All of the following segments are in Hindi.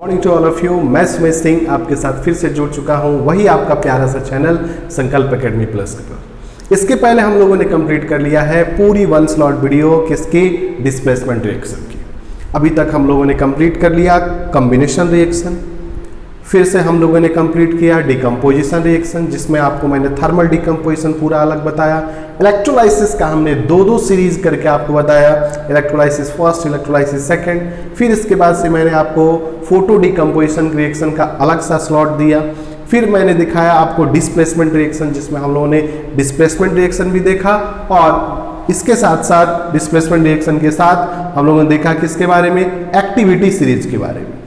Morning to all of you. मैं सुमेश सिंह आपके साथ फिर से जुड़ चुका हूं, वही आपका प्यारा सा चैनल संकल्प एकेडमी प्लस के पर। इसके पहले हम लोगों ने कंप्लीट कर लिया है पूरी 1 स्लॉट वीडियो किसकी, डिस्प्लेसमेंट रिएक्शन की। अभी तक हम लोगों ने कंप्लीट कर लिया कॉम्बिनेशन रिएक्शन, फिर से हम लोगों ने कंप्लीट किया डिकम्पोजिशन रिएक्शन, जिसमें आपको मैंने थर्मल डिकम्पोजिशन पूरा अलग बताया। इलेक्ट्रोलाइसिस का हमने दो सीरीज करके आपको बताया, इलेक्ट्रोलाइसिस फर्स्ट, इलेक्ट्रोलाइसिस सेकंड। फिर इसके बाद से मैंने आपको फोटो डिकम्पोजिशन रिएक्शन का अलग सा स्लॉट दिया। फिर मैंने दिखाया आपको डिस्प्लेसमेंट रिएक्शन, जिसमें हम लोगों ने डिस्प्लेसमेंट रिएक्शन भी देखा, और इसके साथ साथ डिस्प्लेसमेंट रिएक्शन के साथ हम लोगों ने देखा किसके बारे में, एक्टिविटी सीरीज के बारे में।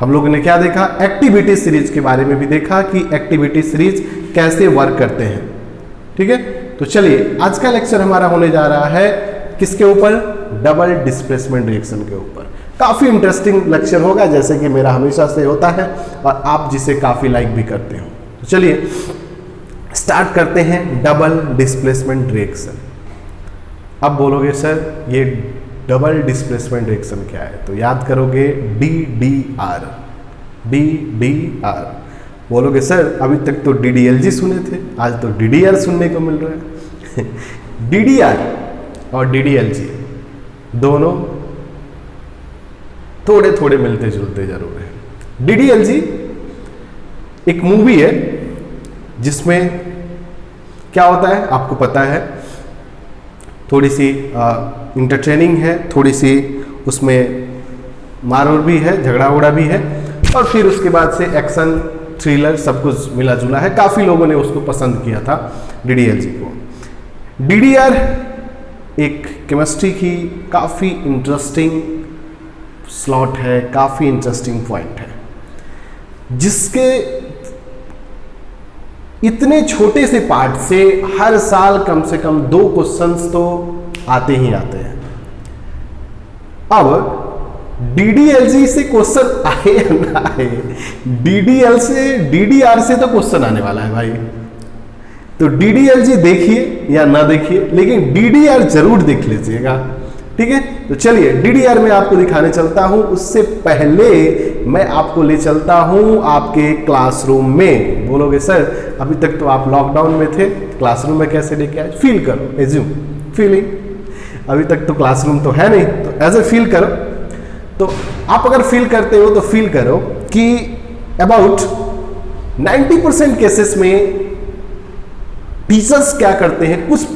हम लोगों ने क्या देखा, एक्टिविटी सीरीज के बारे में भी देखा कि एक्टिविटी सीरीज कैसे वर्क करते हैं। ठीक है, तो चलिए आज का लेक्चर हमारा होने जा रहा है किसके ऊपर, डबल डिस्प्लेसमेंट रिएक्शन के ऊपर। काफी इंटरेस्टिंग लेक्चर होगा, जैसे कि मेरा हमेशा से होता है और आप जिसे काफी लाइक भी करते हो। तो चलिए स्टार्ट करते हैं डबल डिस्प्लेसमेंट रिएक्शन। अब बोलोगे सर ये डबल डिस्प्लेसमेंट रिएक्शन क्या है, तो याद करोगे DDR। बोलोगे सर अभी तक तो DDLG सुने थे, आज तो DDR सुनने को मिल रहा है। DDR और DDLG दोनों थोड़े थोड़े मिलते जुलते जरूर हैं। DDLG एक मूवी है जिसमें क्या होता है आपको पता है, थोड़ी सी इंटरटेनिंग है, थोड़ी सी उसमें मारौर भी है, झगड़ा उगड़ा भी है, और फिर उसके बाद से एक्शन थ्रिलर सब कुछ मिला जुला है। काफ़ी लोगों ने उसको पसंद किया था DDLG को। DDR एक केमिस्ट्री की काफ़ी इंटरेस्टिंग स्लॉट है, काफ़ी इंटरेस्टिंग पॉइंट है, जिसके इतने छोटे से पार्ट से हर साल कम से कम 2 क्वेश्चंस तो आते ही आते हैं। अब DDLG से क्वेश्चन आए या ना आए, DDR से तो क्वेश्चन आने वाला है भाई। तो DDLG देखिए या ना देखिए, लेकिन DDR जरूर देख लीजिएगा। ठीक है, तो चलिए DDR में आपको दिखाने चलता हूं। उससे पहले मैं आपको ले चलता हूं आपके क्लासरूम में। बोलोगे सर अभी तक तो आप लॉकडाउन में थे, क्लासरूम में कैसे लेके आए? फील करो, एज्यूम फीलिंग। अभी तक तो क्लासरूम तो है नहीं, तो एज ए फील करो। तो आप अगर फील करते हो तो फील करो कि अबाउट 90% केसेस में टीचर्स क्या करते हैं, कुछ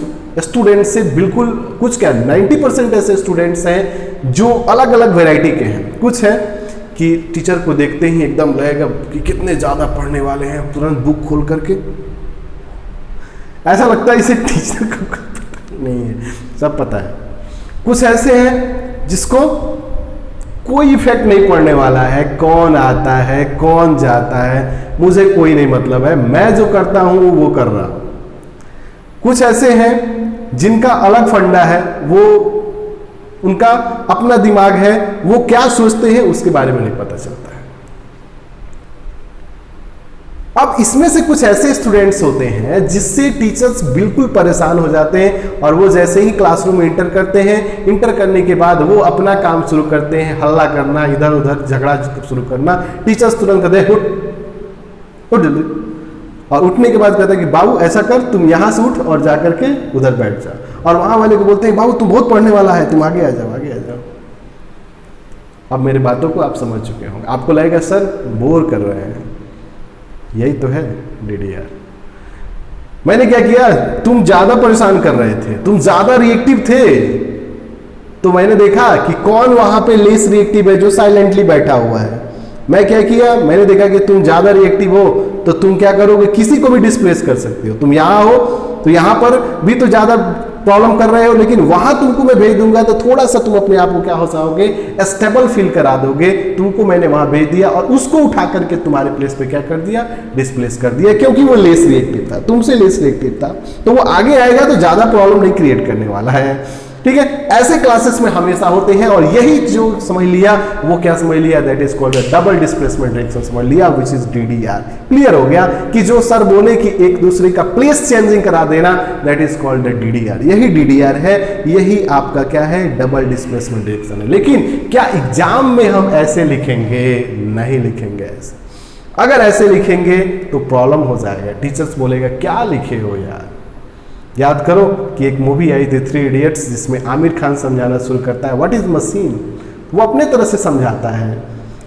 स्टूडेंट्स से बिल्कुल कुछ क्या 90% ऐसे स्टूडेंट्स हैं जो अलग अलग वैरायटी के हैं। कुछ है कि टीचर को देखते ही एकदम लगेगा कि कितने ज़्यादा पढ़ने वाले हैं, तुरंत बुक खोल करके ऐसा लगता है इसे टीचर को पता नहीं है, सब पता है। कुछ ऐसे हैं जिसको कोई इफेक्ट नहीं पड़ने वाला है, कौन आता है कौन जाता है मुझे कोई नहीं मतलब है, मैं जो करता हूँ वो कर रहा हूँ। कुछ ऐसे हैं जिनका अलग फंडा है, वो उनका अपना दिमाग है, वो क्या सोचते हैं उसके बारे में नहीं पता चलता है। अब इसमें से कुछ ऐसे स्टूडेंट्स होते हैं जिससे टीचर्स बिल्कुल परेशान हो जाते हैं, और वो जैसे ही क्लासरूम में इंटर करते हैं, इंटर करने के बाद वो अपना काम शुरू करते हैं, हल्ला करना, इधर उधर झगड़ा शुरू करना। टीचर्स तुरंत कहते हैं उठ जल्दी, और उठने के बाद कहता है कि बाबू ऐसा कर, तुम यहां से उठ और जाकर के उधर बैठ जा। और वहां वाले को बोलते हैं बाबू तुम बहुत पढ़ने वाला है, तुम आगे आ जाओ, आगे आ जाओ। अब मेरी बातों को आप समझ चुके होंगे। आपको लगेगा सर बोर कर रहे हैं, यही तो है DDR। मैंने क्या किया, तुम ज्यादा परेशान कर रहे थे, तुम ज्यादा रिएक्टिव थे, तो मैंने देखा कि कौन वहां पे लेस रिएक्टिव है, जो साइलेंटली बैठा हुआ है। मैं क्या किया, मैंने देखा कि तुम ज्यादा रिएक्टिव हो तो तुम क्या करोगे, किसी को भी डिस्प्लेस कर सकते हो। तुम यहां हो तो यहां पर भी तो ज्यादा प्रॉब्लम कर रहे हो, लेकिन वहां तुमको मैं भेज दूंगा तो थोड़ा सा तुम अपने आप को क्या हो जाओगे, स्टेबल फील करा दोगे। तुमको मैंने वहां भेज दिया और उसको उठा करके तुम्हारे प्लेस पे क्या कर दिया, डिस्प्लेस कर दिया, क्योंकि वो लेस रिएक्टिव था, तुमसे लेस रिएक्टिव था। तो वो आगे आएगा तो ज्यादा प्रॉब्लम नहीं क्रिएट करने वाला है। ठीक है, ऐसे क्लासेस में हमेशा होते हैं और यही जो समझ लिया वो क्या समझ लिया, that is called double displacement reaction समझ लिया, विच इज डीडीआर। क्लियर हो गया कि जो सर बोले कि एक दूसरे का प्लेस चेंजिंग करा देना, दैट इज कॉल्ड डीडीआर। यही डीडीआर है, यही आपका क्या है, डबल डिस्प्लेसमेंट रिएक्शन है। लेकिन क्या एग्जाम में हम ऐसे लिखेंगे? नहीं लिखेंगे ऐसे। अगर ऐसे लिखेंगे तो प्रॉब्लम हो जाएगा, टीचर्स बोलेगा क्या लिखे हो यार। याद करो कि एक मूवी आई थी 3 इडियट्स, जिसमें आमिर खान समझाना शुरू करता है व्हाट इज मशीन, वो अपने तरह से समझाता है,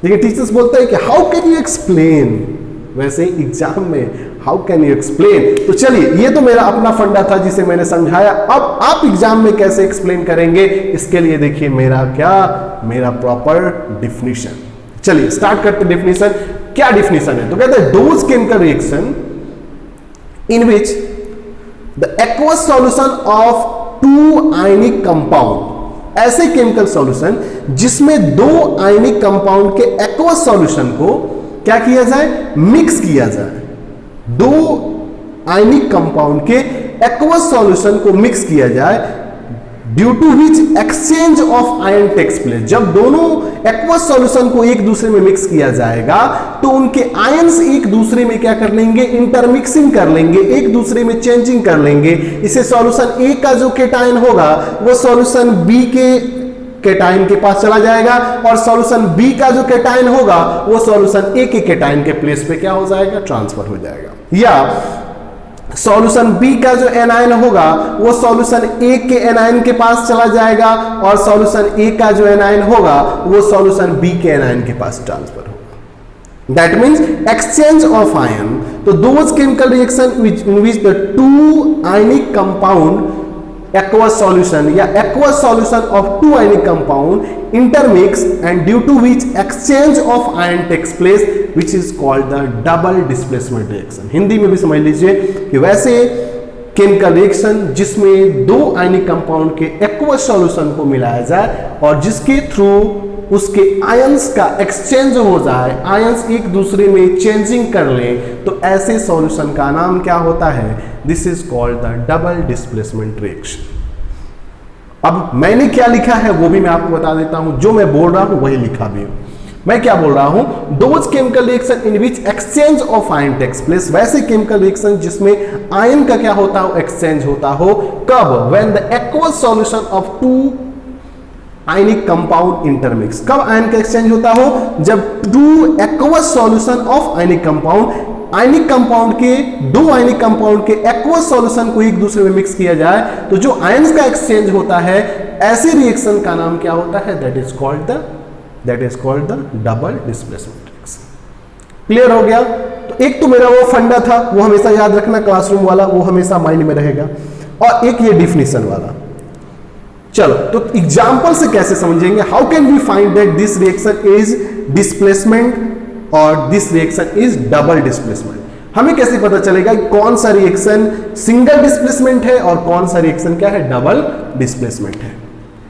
लेकिन टीचर्स बोलते हैं कि हाउ कैन यू एक्सप्लेन। वैसे ही एग्जाम में हाउ कैन यू एक्सप्लेन। तो चलिए, ये तो मेरा अपना फंडा था जिसे मैंने समझाया। अब आप एग्जाम में कैसे एक्सप्लेन करेंगे, इसके लिए देखिए मेरा प्रॉपर डिफिनीशन। चलिए स्टार्ट करते डेफिनेशन। क्या डिफिनेशन है? तो कहते हैं those chemical reaction in which the aqueous solution of 2 ionic compound, ऐसे केमिकल सॉल्यूशन जिसमें 2 आयनिक कंपाउंड के एक्वस सॉल्यूशन को क्या किया जाए, मिक्स किया जाए। 2 आयनिक कंपाउंड के एक्वस सॉल्यूशन को मिक्स किया जाए, due to which exchange of ion takes place. जब दोनों एक्वस सॉल्यूशन को एक दूसरे में मिक्स किया जाएगा तो उनके आयंस एक दूसरे में क्या कर लेंगे, इंटरमिक्सिंग कर लेंगे, एक दूसरे में चेंजिंग कर लेंगे। इसे सॉल्यूशन ए का जो केटायन होगा वो सॉल्यूशन बी के केटायन के पास चला जाएगा, और सॉल्यूशन बी का जो केटायन होगा वो सॉल्यूशन ए के केटायन के प्लेस पे क्या हो जाएगा, ट्रांसफर हो जाएगा। या सॉल्यूशन बी का जो एनायन होगा वो सॉल्यूशन ए के एनायन के पास चला जाएगा, और सॉल्यूशन ए का जो एनायन होगा वो सॉल्यूशन बी के एनायन के पास ट्रांसफर होगा। That means exchange of ion. तो those chemical reaction in which the 2 ionic compound aqueous solution या aqueous solution of 2 ionic compound intermix and due to which exchange of ion takes place which is called the double displacement reaction। Hindi में भी समझ लीजिए कि वैसे केमिकल रिएक्शन जिसमें 2 आयनिक कंपाउंड के aqueous solution को मिलाया जाए और जिसके थ्रू उसके आयंस का एक्सचेंज हो जाए, आयंस एक दूसरे में चेंजिंग कर ले, तो ऐसे सॉल्यूशन का नाम क्या होता है, this is called the double displacement reaction. अब मैंने क्या लिखा है वो भी मैं आपको बता देता हूं, जो मैं बोल रहा हूं वही लिखा भी हूं। मैं क्या बोल रहा हूं, those chemical reaction in which exchange of ion takes place, वैसे केमिकल रिएक्शन जिसमें आयन का क्या होता हो, एक्सचेंज होता हो। कब? When the aqueous solution of 2 ionic compound intermix. कब आयन का एक्सचेंज होता हो, जब 2 aqueous solution of ionic compound, ionic compound के 2 आयनिक कंपाउंड के एक्वस सॉल्यूशन को एक दूसरे में मिक्स किया जाए, तो जो आयंस का एक्सचेंज होता है, ऐसे रिएक्शन का नाम क्या होता है, that is called the double displacement reaction. Clear हो गया? तो एक तो मेरा वो फंडा था, वो हमेशा याद रखना, क्लासरूम वाला, वो हमेशा माइंड में रहेगा, और एक ये डिफिनेशन वाला। चलो तो एग्जाम्पल से कैसे समझेंगे, how can we find that this reaction is displacement और this reaction is double displacement. हमें कैसे पता चलेगा कि कौन सा रिएक्शन सिंगल डिस्प्लेसमेंट है और कौन सा रिएक्शन क्या है, डबल डिस्प्लेसमेंट है।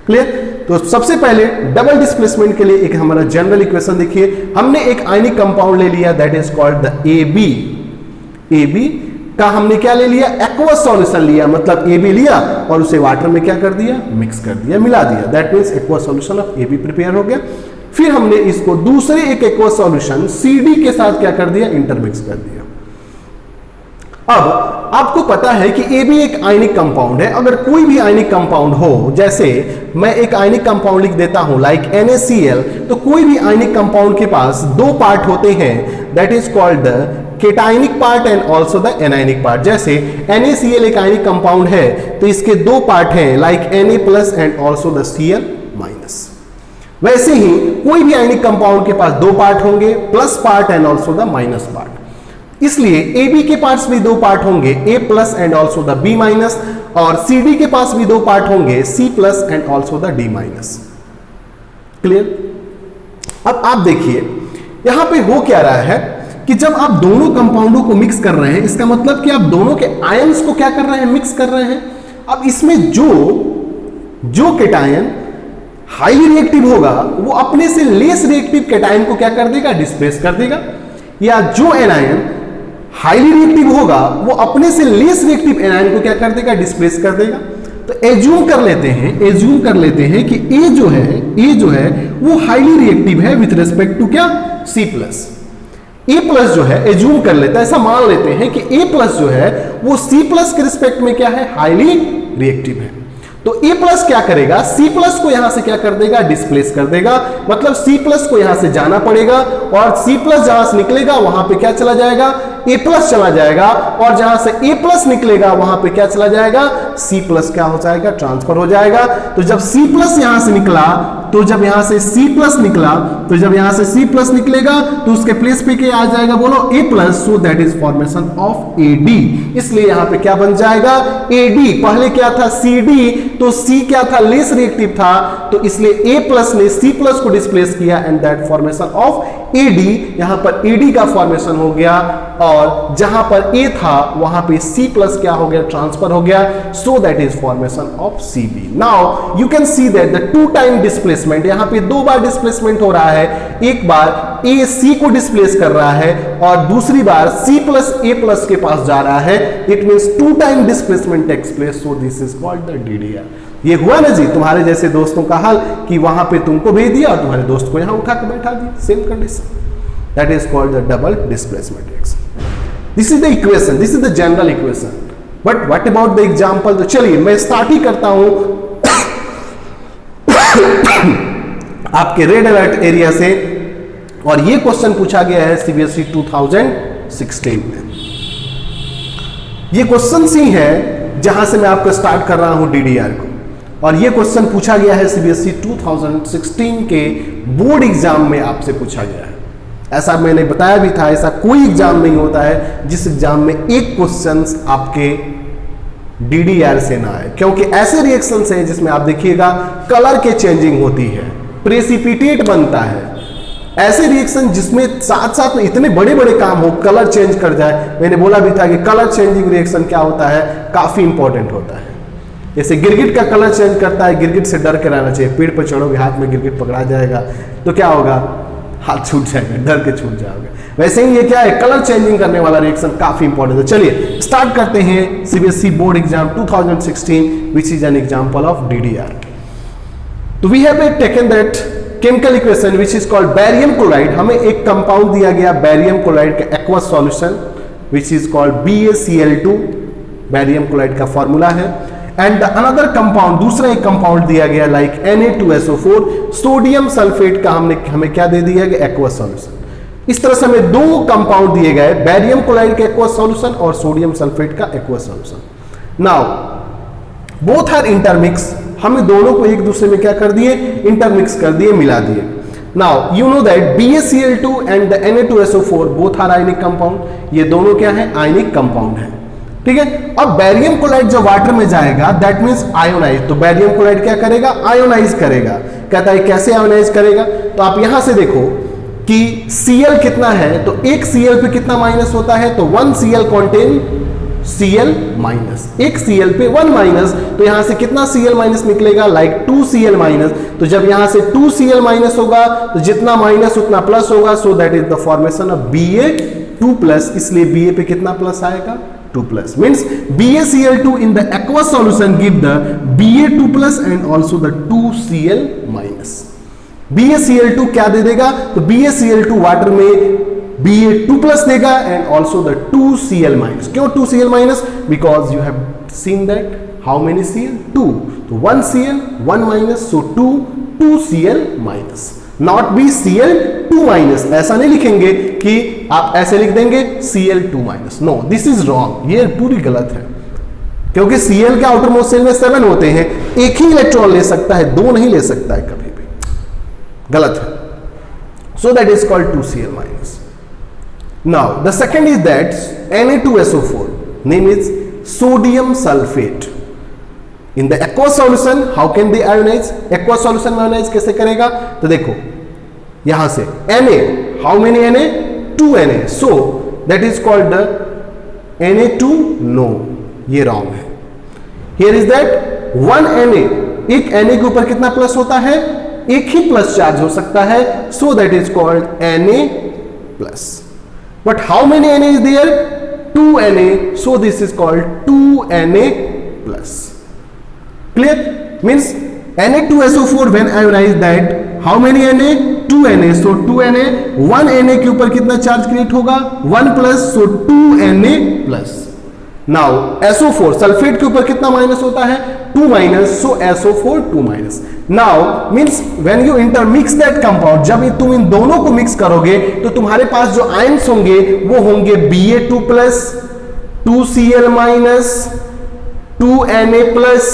क्लियर? तो सबसे पहले डबल डिस्प्लेसमेंट के लिए एक हमारा जनरल इक्वेशन देखिए। हमने एक आयनिक कंपाउंड ले लिया, that is called the AB का हमने क्या ले लिया, एक्वस सॉल्यूशन लिया, मतलब AB लिया और उसे वाटर में क्या कर दिया, मिक्स कर दिया, मिला दिया। That means aqueous solution of AB prepare हो गया। फिर हमने इसको दूसरे एक एक्वस सॉल्यूशन CD के साथ क्या कर दिया, इंटरमिक्स कर दिया। अब आपको पता है कि AB एक आयनिक कंपाउंड है। अगर कोई भी आयनिक कंपाउंड हो, जैसे मैं एक आयनिक कंपाउंड लिख देता हूं लाइक NaCl, तो कोई भी आयनिक कंपाउंड के पास 2 पार्ट होते हैं, that is called the cationic part and also the anionic part. जैसे NaCl एक आयनिक कंपाउंड है तो इसके 2 पार्ट हैं, like Na+ and also the Cl-। वैसे ही कोई भी आयनिक कंपाउंड के पास 2 पार्ट होंगे, plus part and also the minus part. इसलिए AB के पास भी 2 पार्ट होंगे, A+ and also the B-, और CD के पास भी 2 पार्ट होंगे, C+ and also the D-। Clear? अब आप देखिए यहां पे हो क्या रहा है कि जब आप दोनों कंपाउंडों को मिक्स कर रहे हैं, इसका मतलब कि आप दोनों के आयंस को क्या कर रहे हैं, मिक्स कर रहे हैं। अब इसमें जो केटायन हाईली रिएक्टिव होगा वो अपने से लेस रिएक्टिव केटायन को क्या कर देगा, डिस्प्लेस कर देगा, या जो एनायन हाईली रिएक्टिव होगा वो अपने से लेस रिएक्टिव एनायन को क्या कर देगा, डिस्प्लेस कर देगा। तो एज्यूम कर लेते हैं कि ए जो है वो हाईली रिएक्टिव है विथ रिस्पेक्ट टू क्या, C प्लस। ए प्लस जो है एज्यूम कर लेते हैं, ऐसा मान लेते हैं कि ए प्लस जो है वो C प्लस के रिस्पेक्ट में क्या है, हाईली रिएक्टिव है। तो ए प्लस क्या करेगा, C प्लस को यहां से क्या कर देगा, डिस्प्लेस कर देगा। मतलब C प्लस को यहां से जाना पड़ेगा और C प्लस जहां से निकलेगा वहां पे क्या चला जाएगा, A प्लस चला जाएगा, और जहां से A प्लस निकलेगा वहां पे क्या चला जाएगा, C प्लस क्या हो जाएगा, ट्रांसफर हो जाएगा। तो जब C प्लस यहां से निकला, तो जब यहां से C प्लस निकला, तो जब यहां से C प्लस निकलेगा तो उसके प्लेस पे क्या आ जाएगा, बोलो A plus. So that is formation of AD। इसलिए यहां पे क्या बन जाएगा, AD। पहले क्या था, CD, तो C क्या था, लेस रिएक्टिव था, तो इसलिए A प्लस ने C प्लस को डिस्प्लेस किया and that formation of AD। यहां पर AD का फॉर्मेशन हो गया, और जहां पर A था वहां पे C प्लस क्या हो गया, ट्रांसफर हो गया। So that is formation of CB। Now you can see that the two time displacement, यहां पे दो बार डिस्प्लेसमेंट हो रहा है। एक बार A C को डिस्प्लेस कर रहा है और दूसरी बार C प्लस A प्लस के पास जा रहा है। It means two time displacement takes place, so this is called the DDR। ये हुआ ना जी तुम्हारे जैसे दोस्तों का हाल कि वहां पे तुमको भेज दिया और तुम्हारे दोस्त को यहां उठा के बैठा दिया, same condition. That is called the double displacement reaction. This is the equation, this is the general equation. But what about the example? तो चलिए मैं स्टार्ट ही करता हूं आपके रेड अलर्ट एरिया से, और ये क्वेश्चन पूछा गया है CBSE 2016 में। ये क्वेश्चन सी है जहां से मैं आपको स्टार्ट कर रहा हूं DDR को, और ये क्वेश्चन पूछा गया है CBSE 2016 के बोर्ड एग्जाम में आपसे पूछा गया है। ऐसा मैंने बताया भी था, ऐसा कोई एग्जाम नहीं होता है जिस एग्जाम में एक क्वेश्चन आपके DDR से ना आए, क्योंकि ऐसे रिएक्शंस हैं जिसमें आप देखिएगा कलर के चेंजिंग होती है, प्रेसिपिटेट बनता है। ऐसे रिएक्शन जिसमें साथ साथ में इतने बड़े बड़े काम हो, कलर चेंज कर जाए। मैंने बोला भी था कि कलर चेंजिंग रिएक्शन क्या होता है, काफी इंपॉर्टेंट होता है। जैसे गिरगिट का कलर चेंज करता है, गिरगिट से डर के रहना चाहिए। पेड़ पर चढ़ोगे, हाथ में गिरगिट पकड़ा जाएगा तो क्या होगा, हाथ छूट जाएगा, डर के छूट जाओगे। वैसे ही ये क्या है, कलर चेंजिंग करने वाला रिएक्शन काफी इंपॉर्टेंट है। चलिए स्टार्ट करते हैं CBSE board exam 2016 which is an example of DDR। तो we have taken that chemical equation which is called barium chloride. हमें एक कंपाउंड दिया गया बैरियम क्लोराइड का aqueous solution which is called BaCl2, barium chloride का फॉर्मूला है। एंड अनदर कंपाउंड, दूसरा एक कंपाउंड दिया गया लाइक Na2SO4, सोडियम सल्फेट का हमें क्या दे दिया गया, एक्वस सॉल्यूशन। इस तरह से हमें दो कंपाउंड दिए गए, बैरियम क्लोराइड का एक्वस सॉल्यूशन और सोडियम सल्फेट का aqueous solution. Now both are intermix, हमें दोनों को एक दूसरे में क्या कर दिए, इंटरमिक्स कर दिए, मिला दिए। Now you know that BaCl2 and the Na2SO4 both are ionic compound. ये दोनों क्या है, आयनिक कंपाउंड है, ठीक है। अब बैरियम क्लोराइड जब वाटर में जाएगा दैट मींस आयोनाइज, तो बैरियम क्लोराइड क्या करेगा, आयोनाइज करेगा। कहता है कैसे आयोनाइज करेगा, तो आप यहां से देखो कि Cl कितना है, तो एक Cl पे कितना माइनस होता है, तो 1 Cl कॉन्टेन Cl माइनस, एक Cl पे 1 माइनस, तो यहां से कितना Cl माइनस निकलेगा, लाइक 2 Cl माइनस। तो जब यहां से 2 Cl माइनस होगा तो जितना माइनस उतना प्लस होगा, सो that is the formation of Ba2 plus. इसलिए Ba पे कितना प्लस आएगा, 2 plus, means BaCl2 in the aqueous solution give the Ba2 plus and also the 2Cl minus। BaCl2 क्या दे देगा, तो BaCl2 वाटर में Ba2 plus देगा and also the 2Cl minus। क्यों 2Cl minus? Because you have seen that how many Cl, 2, तो 1 Cl 1 minus, so 2Cl minus, not BaCl2 minus. ऐसा नहीं लिखेंगे कि आप ऐसे लिख देंगे Cl2 minus, no this is wrong, ये पूरी गलत है, क्योंकि Cl के आउटर मोस्ट शेल में 7 होते हैं, एक ही इलेक्ट्रॉन ले सकता है, दो नहीं ले सकता है कभी भी, गलत है। So that is called 2Cl minus. Now the second is that Na2SO4 name is sodium sulphate. In the aqueous solution how can they ionise, aqueous solution में आयोनाइज कैसे करेगा, तो देखो यहां से Na, how many Na, 2 Na, so that is called Na2, no ये रॉन्ग है। हियर इज दैट 1 Na, एक Na के ऊपर कितना प्लस होता है, एक ही प्लस चार्ज हो सकता है, so that is called Na plus. But how many Na is there, 2 Na, so this is called 2Na plus। Clear? Means Na2SO4 when I write that how many Na? 2 Na. So 2 Na, 1 Na के ऊपर कितना चार्ज क्रिएट होगा? 1 plus, so 2 Na plus. Now SO4 sulphate के ऊपर कितना माइनस होता है? 2 minus, so SO4 2 minus. Now means when you intermix that compound, जब तुम इन दोनों को मिक्स करोगे तो तुम्हारे पास जो आयंस होंगे वो होंगे Ba2 plus, 2Cl minus, 2 Na plus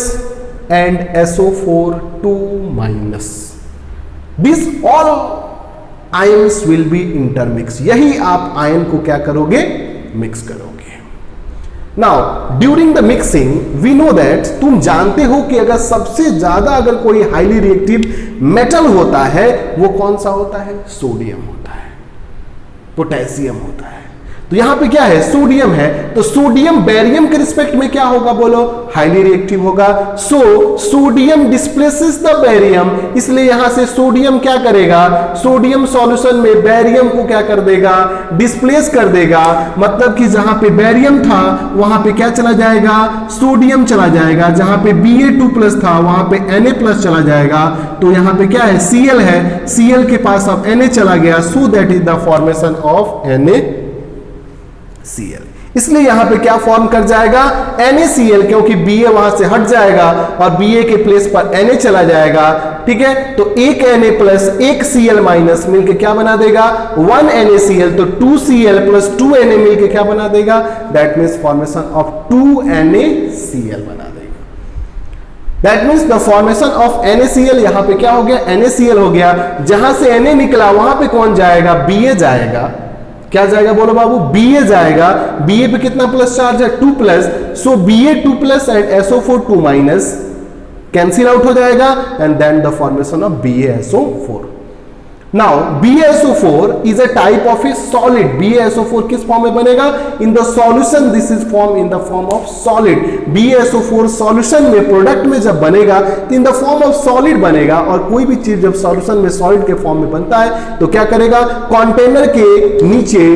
and SO4 2 minus. These all ions will be intermixed. यही आप आयन को क्या करोगे? मिक्स करोगे. Now during the mixing we know that, तुम जानते हो कि अगर सबसे ज्यादा अगर कोई हाईली रिएक्टिव मेटल होता है वो कौन सा होता है? सोडियम होता है, पोटेशियम होता है. तो यहां पे क्या है? सोडियम है. तो सोडियम बेरियम के रिस्पेक्ट में क्या होगा? बोलो, हाईली रिएक्टिव होगा. So sodium displaces the barium, इसलिए यहां से सोडियम क्या करेगा? सोडियम सॉल्यूशन में बेरियम को क्या कर देगा? डिस्प्लेस कर देगा. मतलब कि जहां पे बेरियम था वहां पे क्या चला जाएगा? सोडियम चला जाएगा. जहां पे Ba2 प्लस था वहां पे Na प्लस चला जाएगा. तो यहां पे क्या है? Cl है, Cl के पास अब Na चला गया. So that is the formation of NaCl. इसलिए यहां पे क्या फॉर्म कर जाएगा? NaCl, क्योंकि Ba वहां से हट जाएगा और Ba के प्लेस पर Na चला जाएगा. ठीक है, तो एक Na प्लस एक Cl माइनस मिलके क्या बना देगा? 1 NaCl. तो 2Cl प्लस 2 Na मिलके क्या बना देगा? That means formation of 2 NaCl बना देगा. That means the formation of NaCl. यहां पे क्या हो गया? NaCl हो गया. जहां से Na निकला वहां पे कौन जाएगा? Ba जाएगा. क्या जाएगा? बोलो बाबू, Ba जाएगा. Ba पे कितना प्लस चार्ज है? 2 plus. So Ba2 plus and SO4 2 minus cancel out हो जाएगा and then the formation of BaSO4. Now BaSO4 is a type of a solid. BaSO4 किस फॉर्म में बनेगा? In the solution. This is form in the form of solid. BaSO4 solution में, प्रोडक्ट में जब बनेगा तो in the form of solid बनेगा. और कोई भी चीज जब सॉल्यूशन में सॉलिड के फॉर्म में बनता है तो क्या करेगा? कंटेनर के नीचे,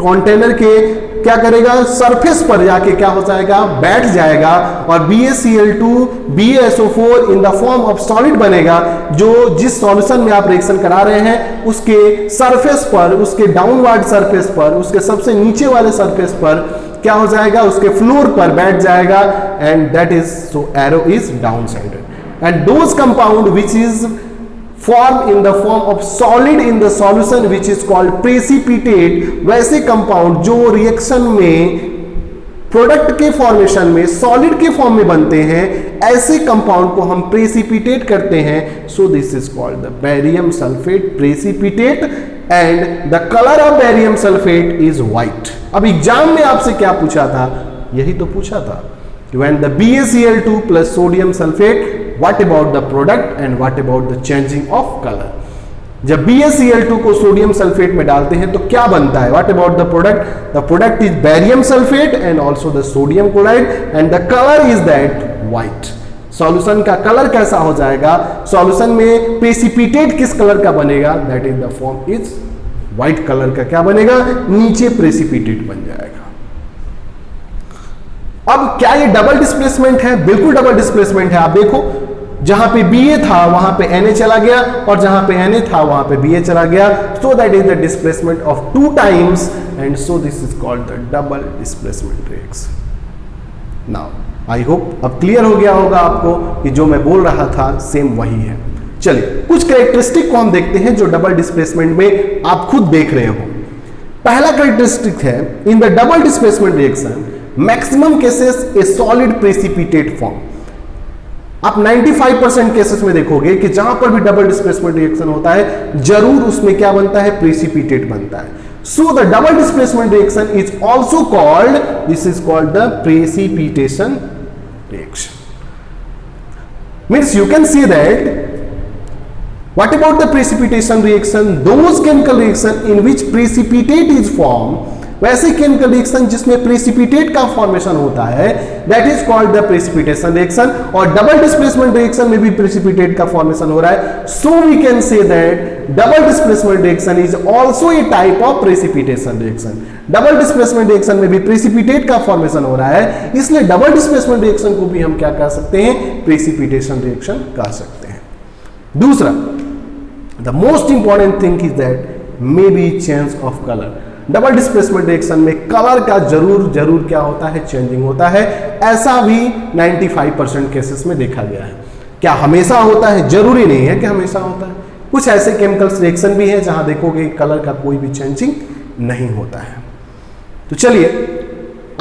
कंटेनर के क्या करेगा? सरफेस पर जाके क्या हो जाएगा? बैठ जाएगा. और BaCl2 BaSO4 in the form of solid बनेगा. जो जिस सॉल्यूशन में आप रिएक्शन करा रहे हैं उसके सरफेस पर, उसके डाउनवर्ड सरफेस पर, उसके सबसे नीचे वाले सरफेस पर क्या हो जाएगा? उसके फ्लोर पर बैठ जाएगा. And that is, so arrow is down sided. And those compound which is form in the form of solid in the solution which is called precipitate. वैसे कंपाउंड जो रिएक्शन में प्रोडक्ट के फॉर्मेशन में सॉलिड के फॉर्म में बनते हैं, ऐसे कंपाउंड को हम प्रेसिपिटेट करते हैं. सो this is called the barium sulphate precipitate and the colour of barium sulphate is white. अब एग्जाम में आपसे क्या पूछा था? यही तो पूछा था. When the BaCl2 plus sodium sulfate, what about the product and what about the changing of color? जब BaCl2 को सोडियम सल्फेट में डालते हैं तो क्या बनता है? What about the product? The product is barium sulfate and also the sodium chloride and the color is that white. Solution का कलर कैसा हो जाएगा? सॉल्यूशन में प्रेसिपिटेट किस कलर का बनेगा? That is the form is white colour का क्या बनेगा? नीचे प्रेसिपिटेट बन जाएगा. अब क्या ये डबल डिस्प्लेसमेंट है? बिल्कुल डबल डिस्प्लेसमेंट है. आप देखो, जहां पे Ba था वहां पे Na चला गया और जहां पे Na था वहां पे Ba चला गया. So that is the displacement of 2 times and so this is called the double displacement reaction. Now I hope अब क्लियर हो गया होगा आपको कि जो मैं बोल रहा था सेम वही है. चलिए कुछ कैरेक्टरिस्टिक को हम देखते हैं जो डबल डिस्प्लेसमेंट में आप खुद देख रहे हो. पहला कैरेक्टरिस्टिक है, in the double displacement reaction maximum cases A solid precipitate form. आप 95% केसेस में देखोगे कि जहां पर भी डबल डिस्प्लेसमेंट रिएक्शन होता है जरूर उसमें क्या बनता है? प्रेसिपिटेट बनता है. So the double displacement reaction is also called, this is called the precipitation reaction. Means you can see that what about the precipitation reaction? Those chemical reaction in which precipitate is formed, वैसे केमिकल रिएक्शन जिसमें प्रेसिपिटेट का फॉर्मेशन होता है, that is called the precipitation reaction. और डबल डिस्प्लेसमेंट रिएक्शन में भी प्रेसिपिटेट का फॉर्मेशन हो रहा है. So we can say that double displacement reaction is also a type of precipitation reaction. Double displacement reaction में भी प्रेसिपिटेट का फॉर्मेशन हो रहा है, इसलिए डबल डिस्प्लेसमेंट रिएक्शन को भी हम क्या कह सकते हैं, प्रेसिपिटेशन रिएक्शन कह सकते हैं। दूसरा, the most important thing is that may be change of colour. Double displacement reaction में कलर का जरूर क्या होता है, चेंजिंग होता है। ऐसा भी 95% केसेस में देखा गया है। क्या हमेशा होता है? जरूरी नहीं है कि हमेशा होता है। कुछ ऐसे केमिकल्स रिएक्शन भी है जहां देखोगे कलर का कोई भी चेंजिंग नहीं होता है। तो चलिए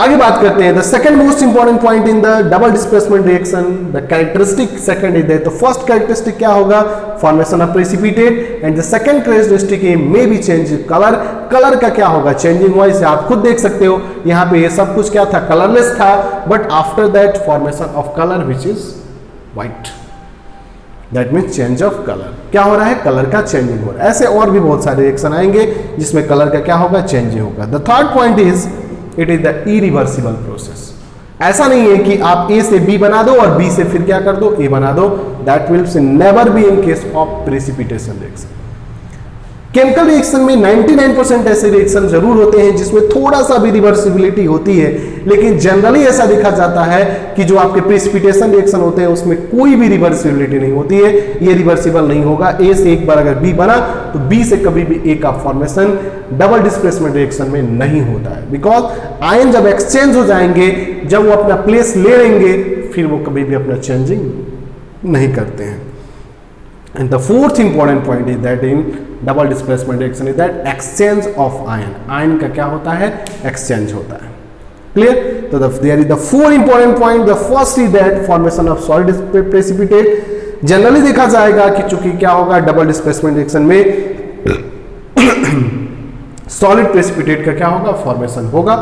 आगे बात करते हैं। The second most important point in the double displacement reaction, the characteristic second is that, तो फर्स्ट कैरेक्टरिस्टिक क्या होगा, formation of precipitate, and the second characteristic may be change colour. Colour का क्या होगा, चेंजिंग हुआ। इसे आप खुद देख सकते हो, यहाँ पे ये सब कुछ क्या था, कलरलेस था, but after that formation of colour which is white, that means change of colour. क्या हो रहा है, कलर का चेंजिंग हो रहा है। ऐसे और भी बहुत सारे रिएक्शन आएंगे जिसमें कलर का क्या होगा, चेंजिंग होगा। The third point is it is the irreversible process. ऐसा नहीं है कि आप ए से बी बना दो और बी से फिर क्या कर दो, ए बना दो। That will never be in case of precipitation reaction. Chemical reaction में 99% ऐसे रिएक्शन जरूर होते हैं जिसमें थोड़ा सा भी रिवर्सिबिलिटी होती है, लेकिन जनरली ऐसा देखा जाता है कि जो आपके प्रेसिपिटेशन रिएक्शन होते हैं उसमें कोई भी रिवर्सिबिलिटी नहीं होती है। ये रिवर्सिबल नहीं होगा। ए से एक बार अगर बी बना तो बी से कभी भी ए का फॉर्मेशन डबल डिस्प्लेसमेंट रिएक्शन में नहीं होता है, बिकॉज आयन जब एक्सचेंज हो जाएंगे, जब वो अपना प्लेस ले लेंगे, फिर वो कभी भी अपना चेंजिंग नहीं करते हैं। And the fourth important point is that in double displacement reaction is that exchange of ion. Ion का क्या होता है, exchange होता है। Clear? तो there is the four important point. The first is that formation of solid precipitate. Generally देखा जाएगा कि चूंकि क्या होगा, double displacement reaction में solid precipitate का क्या होगा, formation होगा,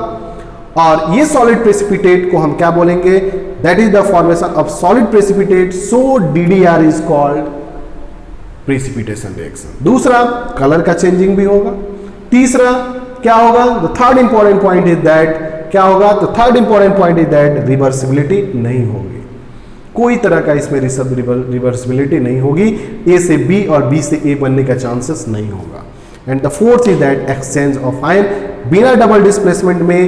और ये solid precipitate को हम क्या बोलेंगे, that is the formation of solid precipitate. So DDR is called precipitation reaction. दूसरा, कलर का चेंजिंग भी होगा। तीसरा क्या होगा, the third important point is that, क्या होगा, तो third important point is that reversibility नहीं होगी। कोई तरह का इसमें रिवर्सिबिलिटी नहीं होगी। ए से बी और बी से ए बनने का चांसेस नहीं होगा। And the fourth is that exchange of ion. बिना डबल डिस्प्लेसमेंट में,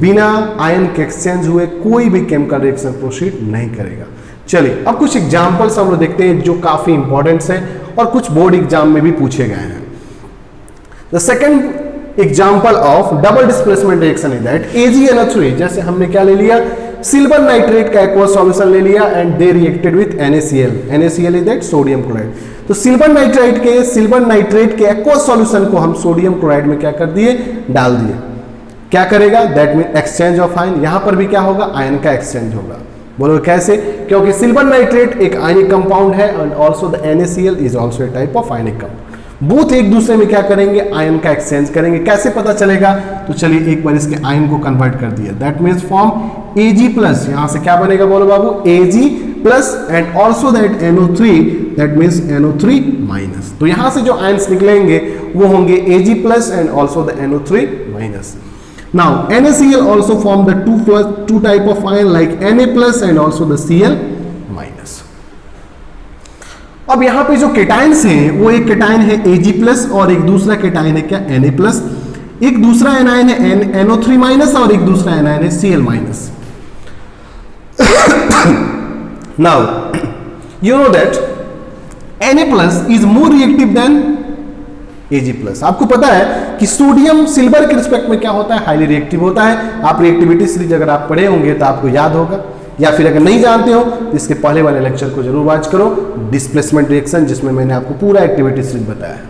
बिना आयन के एक्सचेंज हुए कोई भी केमिकल रिएक्शन प्रोसीड नहीं करेगा। चलिए अब कुछ एग्जाम्पल्स हम लोग देखते हैं जो काफी इंपॉर्टेंट है और कुछ बोर्ड एग्जाम में भी पूछे गए हैं। The second example of double displacement reaction is that AgNO3, जैसे हमने क्या ले लिया, सिल्वर नाइट्रेट का एक्वस सॉल्यूशन ले लिया and they reacted with NaCl। NaCl is that sodium chloride. तो सिल्वर नाइट्रेट के एक्वस सॉल्यूशन को हम सोडियम क्लोराइड में क्या कर दिए, डाल दिए। क्या करेगा, that mean exchange of ion. यहां पर भी क्या होगा, आयन का एक्सचेंज होगा। बोलो कैसे, क्योंकि सिल्वर नाइट्रेट एक आयनिक कंपाउंड है and also the NaCl is also a type of ionic compound. Both एक दूसरे में क्या करेंगे, आयन का एक्सचेंज करेंगे। कैसे पता चलेगा, तो चलिए एक बार इसके आयन को कन्वर्ट कर दिया। दैट मीन्स फॉर्म Ag+, यहां से क्या बनेगा, बोलो बाबू, Ag+ and also that NO3, that means NO3-। तो यहां से जो आयन्स निकलेंगे वो होंगे Ag+ and also the NO3-। Now NaCl also form the two type of ion like Na+ and also the Cl-। अब यहाँ पे जो केटाइन्स हैं वो एक केटाइन है Ag+ और एक दूसरा केटाइन है क्या, Na+। एक दूसरा एनायन है NO3- और एक दूसरा एनायन है Cl-। Now you know that Na+ is more reactive than Ag+। आपको पता है कि सोडियम सिल्वर के रिस्पेक्ट में क्या होता है, हाईली रिएक्टिव होता है। आप रिएक्टिविटी सीरीज अगर आप पढ़े होंगे तो आपको याद होगा, या फिर अगर नहीं जानते हो तो इसके पहले वाले लेक्चर को जरूर वॉच करो, डिस्प्लेसमेंट रिएक्शन, जिसमें मैंने आपको पूरा एक्टिविटी सीरीज बताया है।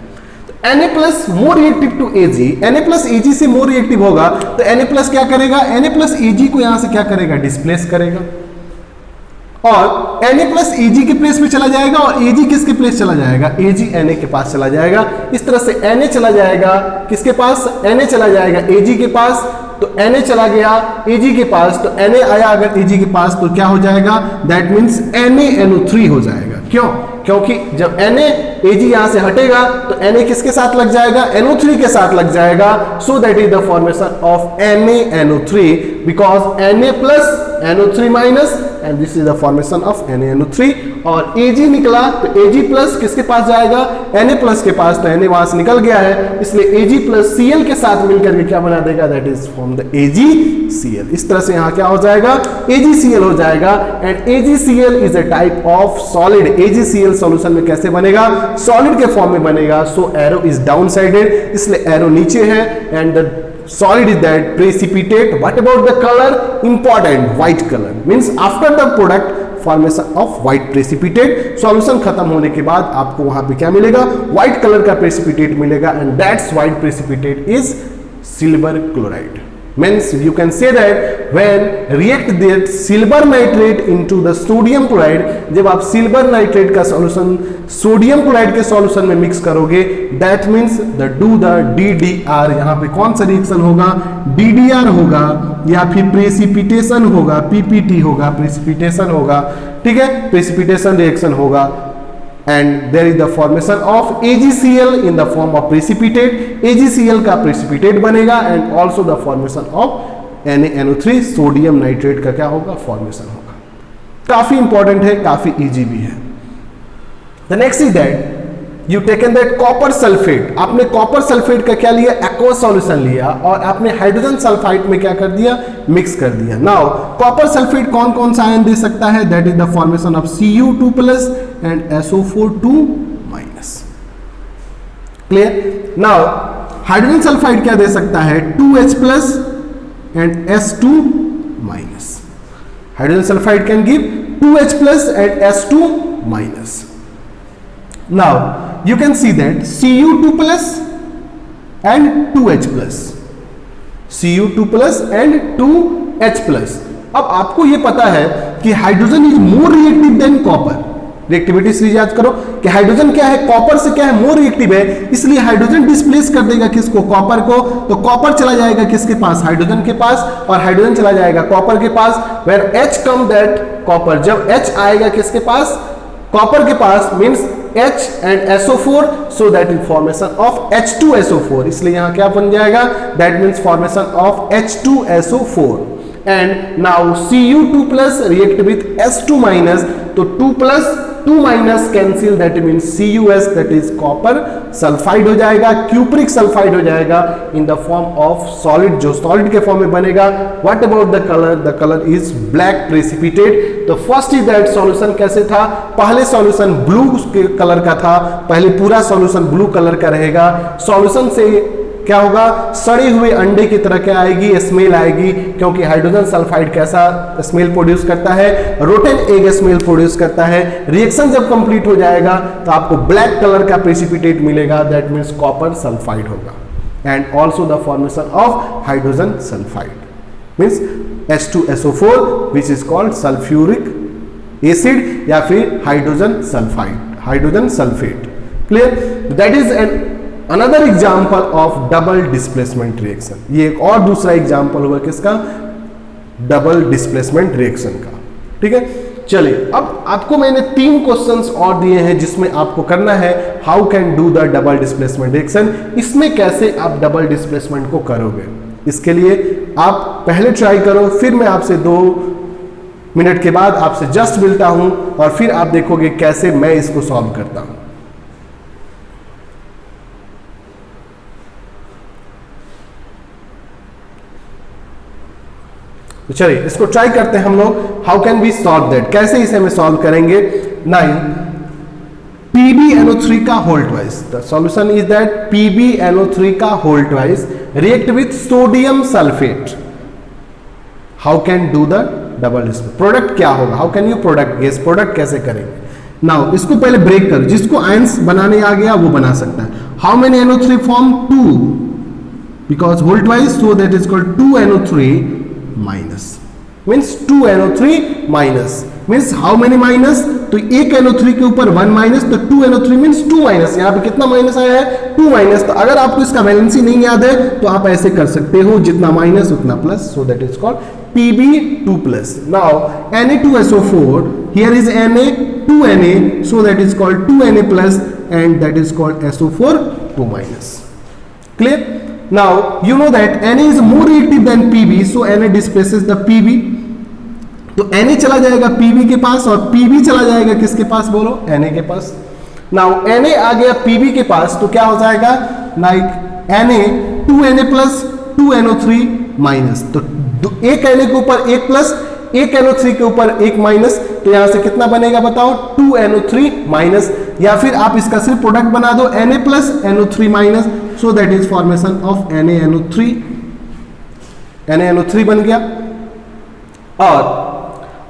तो Na+ more reactive to Ag, Na+ Ag से मोर रिएक्टिव होगा, तो Na+ क्या करेगा, Na+ Ag को यहां से क्या करेगा, डिस्प्लेस करेगा, और Na+ Ag के प्लेस में चला जाएगा और Ag किसके प्लेस चला जाएगा, Ag Na के पास चला जाएगा। इस तरह से Na चला जाएगा किसके पास, Na चला जाएगा Ag के पास, तो Na चला गया Ag के पास, तो Na आया अगर Ag के पास तो क्या हो जाएगा, दैट मीन्स NaNO3 हो जाएगा। क्यों, क्योंकि जब Na Ag यहां से हटेगा तो Na किसके साथ लग जाएगा, NO3 के साथ लग जाएगा। सो that is the formation of NaNO3 because Na+ NO3- and this is the formation of NaNO3। और Ag निकला तो Ag प्लस किसके पास जाएगा, Na प्लस के पास, तो Na वहां से निकल गया है, इसलिए Ag प्लस Cl के साथ मिलकर के क्या बना देगा, that is form the AgCl। इस तरह से यहाँ क्या हो जाएगा, AgCl हो जाएगा। And AgCl is a type of solid. AgCl solution में कैसे बनेगा, सॉलिड के फॉर्म में बनेगा। सो एरो इज डाउन साइडेड, इसलिए एरो नीचे है। And the solid is that precipitate. What about the color? Important, white color means after the product formation of white precipitate, solution खत्म होने के बाद आपको वहां पे क्या मिलेगा, white color का precipitate मिलेगा, and that's white precipitate is silver chloride. Means you can say that when react that silver nitrate into the sodium chloride, जब आप silver nitrate का solution sodium chloride के solution में mix करोगे, that means the do the DDR, यहाँ पे कौन सा रिएक्शन होगा, DDR होगा या फिर precipitation होगा, PPT होगा, precipitation होगा, ठीक है, precipitation रिएक्शन होगा। And there is the formation of AgCl in the form of precipitate. AgCl का precipitate बनेगा and also the formation of NaNO3 sodium nitrate का क्या होगा, फॉर्मेशन होगा। काफी इंपॉर्टेंट है, काफी इजी भी है। The next is that you taken that copper sulphate, आपने कॉपर सल्फेट का क्या लिया, एक्वस सॉल्यूशन लिया और आपने हाइड्रोजन सल्फाइड में क्या कर दिया, मिक्स कर दिया। नाउ कॉपर सल्फेट कौन कौन सा आयन दे सकता है, that is the formation of Cu2 plus and SO4 2 minus. Clear. Now hydrogen sulphide क्या दे सकता है, 2H plus and S2 minus. Hydrogen sulphide can give 2H plus and S2 minus. Now you can see that Cu2 plus and 2H plus, Cu2 plus and 2H plus. अब आपको ये पता है कि hydrogen is more reactive than copper. Reactivity series याद करो कि हाइड्रोजन क्या है, कॉपर से क्या है, मोर रिएक्टिव है, इसलिए हाइड्रोजन डिस्प्लेस कर देगा किसको, कॉपर को। तो कॉपर चला जाएगा किसके पास, हाइड्रोजन के पास, और हाइड्रोजन चला जाएगा कॉपर के पास। Where H come that copper, जब H आएगा किसके पास, कॉपर के पास, means H and SO4, so that is formation of H2SO4, इसलिए यहां क्या बन जाएगा, that means formation of H2SO4. And now Cu2 plus react with S2 minus, तो 2 plus 2 minus cancel, that means CuS, that is copper sulfide हो जाएगा, cupric sulfide हो जाएगा in the form of solid, जो solid के फॉर्म में बनेगा। What about the color? The color is black precipitate. तो फर्स्ट इज दैट सॉल्यूशन कैसे था, पहले सॉल्यूशन ब्लू कलर का था, पहले पूरा सॉल्यूशन ब्लू कलर का रहेगा। सॉल्यूशन से क्या होगा, सड़े हुए अंडे की तरह क्या आएगी, स्मेल आएगी, क्योंकि हाइड्रोजन सल्फाइड कैसा स्मेल प्रोड्यूस करता है, रोटेन एग स्मेल प्रोड्यूस करता है। रिएक्शन जब कंप्लीट हो जाएगा तो आपको ब्लैक कलर का प्रेसिपिटेट मिलेगा, दैट मीन्स कॉपर सल्फाइड होगा। And also the formation of hydrogen sulphide means H2SO4 which is called sulfuric acid या फिर hydrogen sulphide, hydrogen sulphate. Clear, that is an another example of double displacement reaction. ये एक और दूसरा एग्जाम्पल हुआ किसका, डबल डिस्प्लेसमेंट रिएक्शन का। ठीक है, चलिए अब आपको मैंने 3 क्वेश्चंस और दिए हैं जिसमें आपको करना है how can do the double displacement reaction. इसमें कैसे आप डबल डिस्प्लेसमेंट को करोगे, इसके लिए आप पहले ट्राई करो, फिर मैं आपसे 2 मिनट के बाद आपसे जस्ट मिलता हूं और फिर आप देखोगे कैसे मैं इसको सॉल्व करता हूं। तो चलिए इसको ट्राई करते हैं हम लोग, how can we solve that, कैसे इसे हम सॉल्व करेंगे। 9 PbNO3 का whole twice, the solution is that PbNO3 का whole twice react with sodium sulphate. How can do the double displacement, product क्या होगा, how can you product, guess product कैसे करेंगे। नाउ इसको पहले ब्रेक कर, जिसको आयंस बनाने आ गया वो बना सकता है। How many NO3 form 2 because whole twice, so that is called 2NO3 minus means 2NO3 minus means how many minus, तो एक NO3 के ऊपर 1 माइनस, तो 2NO3 मीन्स 2 माइनस। यहाँ पे कितना माइनस आया है, 2 माइनस। तो अगर आपको इसका वैलेंसी नहीं याद है तो आप ऐसे कर सकते हो, जितना माइनस उतना plus, so that is called Pb2 plus. Now Na2SO4, here is Na 2Na, so that is called 2Na plus and that is called SO4 2 minus. Clear? Now you know that Na is more reactive than Pb, so Na displaces the Pb. तो Na चला जाएगा Pb के पास और Pb चला जाएगा किसके पास बोलो, Na के पास। नाउ Na आ गया Pb के पास तो क्या हो जाएगा, like Na 2Na plus 2NO3 minus, तो एक Na के ऊपर एक प्लस, एक NO3 के ऊपर एक माइनस, तो यहां से कितना बनेगा बताओ, 2NO3 माइनस, या फिर आप इसका सिर्फ प्रोडक्ट बना दो Na plus NO3 minus, so that is formation of NaNO3, NaNO3 बन गया। और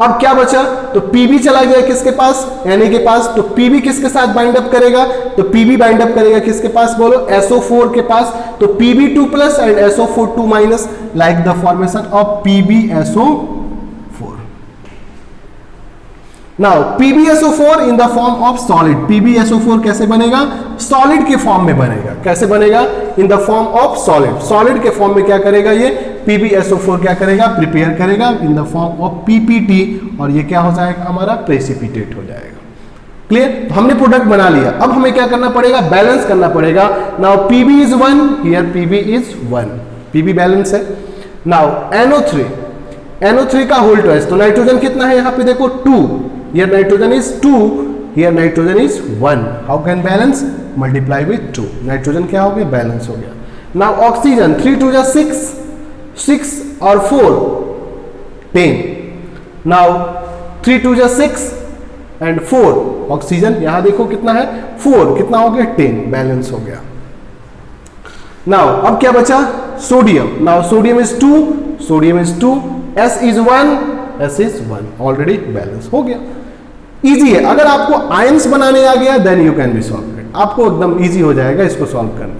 अब क्या बचा, तो Pb चला गया किसके पास, Na के पास, तो Pb किसके साथ बाइंड अप करेगा, तो Pb बाइंड अप करेगा किसके पास बोलो, SO4 के पास, तो Pb2 plus and SO4 2 minus, like the formation of PbSO4। Now PbSO4 in the form of solid, PbSO4 कैसे बनेगा, सॉलिड के फॉर्म में बनेगा, कैसे बनेगा, in the form of solid, solid के फॉर्म में क्या करेगा ये PbSO4 क्या करेगा, प्रिपेयर करेगा इन द फॉर्म ऑफ PPT, और ये क्या हो जाएगा हमारा, प्रेसिपिटेट हो जाएगा। क्लियर, तो हमने प्रोडक्ट बना लिया, अब हमें क्या करना पड़ेगा, बैलेंस करना पड़ेगा। Now Pb is 1, here Pb is 1, Pb balance है। नाउ NO3 का होल ट्वाइस, तो नाइट्रोजन कितना है यहाँ पे देखो 2, here nitrogen is 2, here nitrogen is 1, how can balance, multiply with 2, nitrogen क्या हो गया, बैलेंस हो गया। नाउ ऑक्सीजन 3 2 6, 6 और 4 10, नाउ 3 2 6 एंड 4, ऑक्सीजन यहां देखो कितना है 4, कितना हो गया 10, बैलेंस हो गया। नाउ अब क्या बचा, sodium, now sodium is 2, S is 1, already balance हो गया। इजी है, अगर आपको आयंस बनाने आ गया then you can be solve it, आपको एकदम इजी हो जाएगा इसको सॉल्व करना।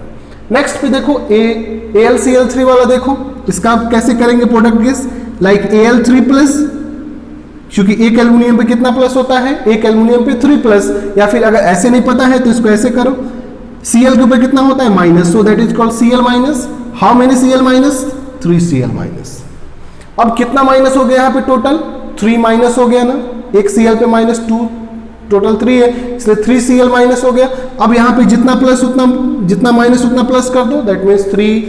नेक्स्ट पे देखो AlCl3 वाला देखो, इसका आप कैसे करेंगे product guess, like Al3 plus, क्योंकि एक एल्यूमिनियम पे कितना प्लस होता है, एक एल्यूमिनियम पे 3 प्लस, या फिर अगर ऐसे नहीं पता है तो इसको ऐसे करो, Cl के ऊपर कितना होता है minus, so that is called Cl minus, how many Cl minus, 3 Cl minus. अब कितना माइनस हो गया यहाँ पे टोटल, 3 माइनस हो गया ना, एक Cl पे माइनस 2, टोटल 3 है, इसलिए 3 Cl माइनस हो गया। अब यहाँ पे जितना प्लस उतना, जितना माइनस उतना प्लस कर दो, दैट मीन्स 3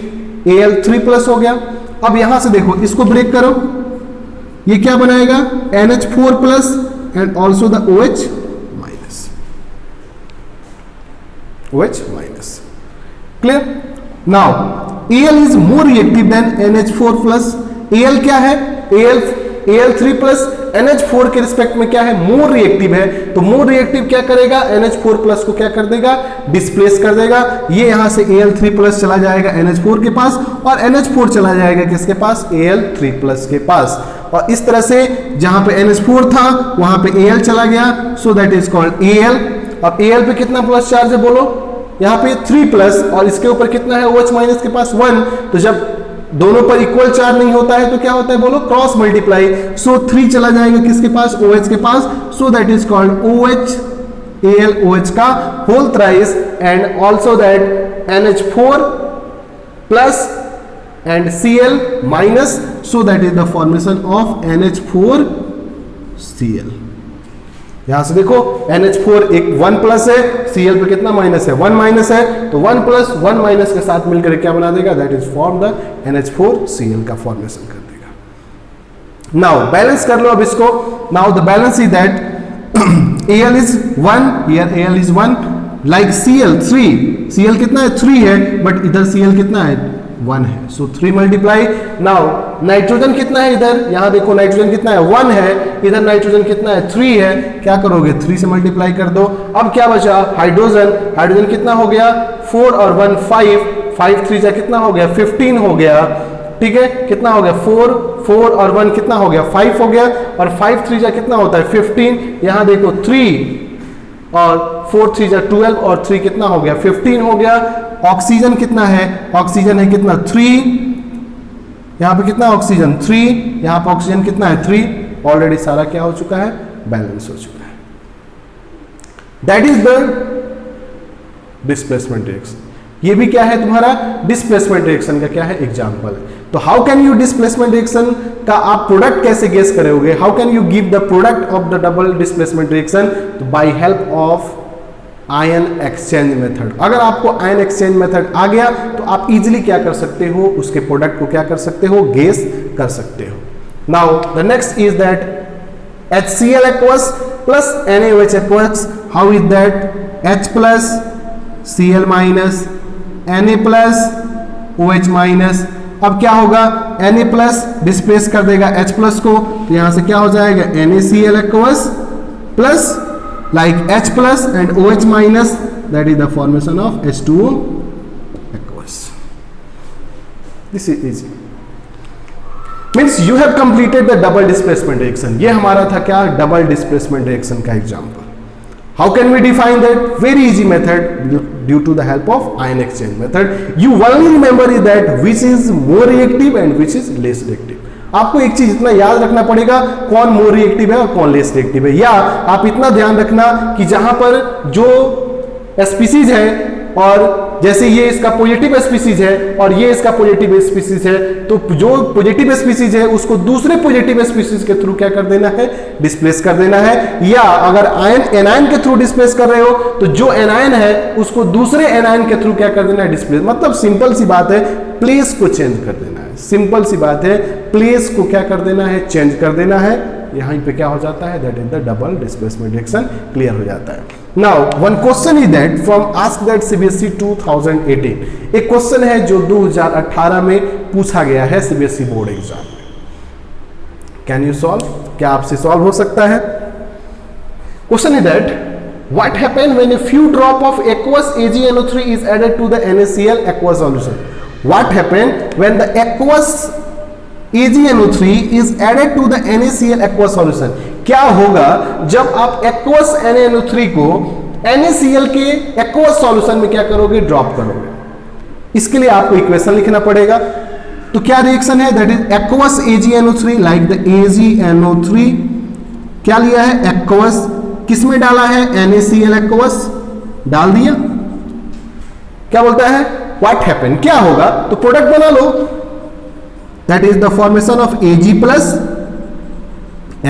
Al3 प्लस हो गया। अब यहां से देखो इसको ब्रेक करो, ये क्या बनाएगा, NH4 plus and also the OH minus, clear. Now Al is more reactive than NH4 plus, Al क्या है, Al3 प्लस NH4 के रिस्पेक्ट में क्या है, मोर रिएक्टिव है, तो मोर रिएक्टिव क्या करेगा, NH4 प्लस को क्या कर देगा, डिस्प्लेस कर देगा, ये यहां से Al3 प्लस चला जाएगा NH4 के पास, और NH4 चला जाएगा किसके पास, Al3 प्लस के पास, और इस तरह से जहां पे NH4 था वहां पे Al चला गया, so that is called Al। अब Al पे कितना प्लस चार्ज है बोलो, यहाँ पे 3 प्लस, और इसके ऊपर कितना है OH माइनस के पास 1, तो जब दोनों पर इक्वल चार्ज नहीं होता है तो क्या होता है बोलो, क्रॉस मल्टीप्लाई, सो 3 चला जाएगा किसके पास, OH के पास, so that is called OH, AlOH का whole thrice, and also that NH4 plus and Cl minus, so that is the formation of NH4Cl। यहां से देखो NH4 एक 1 प्लस है, Cl पे कितना माइनस है, 1 माइनस है, तो 1 प्लस 1 माइनस के साथ मिलकर क्या बना देगा, that is form the NH4Cl का फॉर्मेशन कर देगा। नाउ बैलेंस कर लो अब इसको, now the balance is that Al is 1, here Al is 1, like Cl 3, Cl कितना है 3 है, बट इधर Cl कितना है 1 है, सो 3 मल्टीप्लाई। नाउ नाइट्रोजन कितना है इधर, यहां देखो नाइट्रोजन कितना है 1 है, इधर नाइट्रोजन कितना है 3 है, क्या करोगे 3 से मल्टीप्लाई कर दो। अब क्या बचा, हाइड्रोजन, हाइड्रोजन कितना हो गया 4 और 1 5, 5 3 जा कितना हो गया 15 हो गया, ठीक है, कितना हो गया 4 और 1 कितना हो गया 5 हो गया, और 5 3 जा कितना होता है 15, यहां देखो 3 और 4 3 जा 12 और 3 कितना हो गया 15 हो गया। ऑक्सीजन कितना है, ऑक्सीजन है कितना 3, यहां पे कितना ऑक्सीजन 3, यहां पे ऑक्सीजन कितना है 3, ऑलरेडी सारा क्या हो चुका है, बैलेंस हो चुका है। That is the displacement reaction. ये भी क्या है तुम्हारा डिस्प्लेसमेंट रिएक्शन का क्या है एग्जांपल है। तो how can you displacement reaction का आप प्रोडक्ट कैसे गेस करोगे, how can you give the product of the double displacement reaction, तो by help of ion exchange method. अगर आपको आयन एक्सचेंज मेथड आ गया तो आप इजीली क्या कर सकते हो, उसके प्रोडक्ट को क्या कर सकते हो, गेस कर सकते हो। Now the next is that HCl aqueous plus NaOH aqueous. How is that? H plus Cl minus Na plus OH minus. अब क्या होगा? Na प्लस डिस्प्लेस कर देगा H प्लस को, तो यहां से क्या हो जाएगा? NaCl aqueous plus like H plus and OH minus, that is the formation of H2O aqueous. This is easy. Means you have completed the double displacement reaction. ये हमारा था क्या? डबल डिस्प्लेसमेंट रिएक्शन का example. How can we define that? Very easy method due to the help of ion exchange method. You only remember is that which is more reactive and which is less reactive. आपको एक चीज इतना याद रखना पड़ेगा, कौन मोर रिएक्टिव है और कौन लेस रिएक्टिव है. या आप इतना ध्यान रखना कि जहां पर जो स्पीसीज है और जैसे ये इसका पॉजिटिव स्पीसीज है और ये इसका पॉजिटिव स्पीसीज है, तो जो पॉजिटिव स्पीसीज है उसको दूसरे पॉजिटिव स्पीसीज के थ्रू क्या कर देना है? डिस्प्लेस कर देना है. या अगर आयन एनायन के थ्रू डिस्प्लेस कर रहे हो तो जो एनायन है उसको दूसरे एनायन के थ्रू क्या कर देना है? डिस्प्लेस. मतलब सिंपल सी बात है, प्लेस को चेंज कर देना है. सिंपल सी बात है, प्लेस को क्या कर देना है? चेंज कर देना है. यहां पे क्या हो जाता है? That is the double displacement reaction clear हो जाता है. Now one question is that from ask that CBSE 2018. एक क्वेश्चन है जो 2018 में पूछा गया है सीबीएसई बोर्ड एग्जाम में. Can you solve? क्या आपसे सॉल्व हो सकता है? Question is that what happen when a few drop of aqueous AgNO3 is added to the NaCl aqueous solution. What happen when the aqueous AgNO3 is added to the NaCl aqueous solution? क्या होगा जब आप aqueous NaNO3 को NaCl के aqueous solution में क्या करोगे? ड्रॉप करोगे. इसके लिए आपको इक्वेशन लिखना पड़ेगा. तो क्या रिएक्शन है? That is aqueous AgNO3 like the AgNO3 क्या लिया है? aqueous. किस में डाला है? NaCl aqueous डाल दिया. क्या बोलता है? What happen? क्या होगा? तो प्रोडक्ट बना लो. That is the formation of Ag plus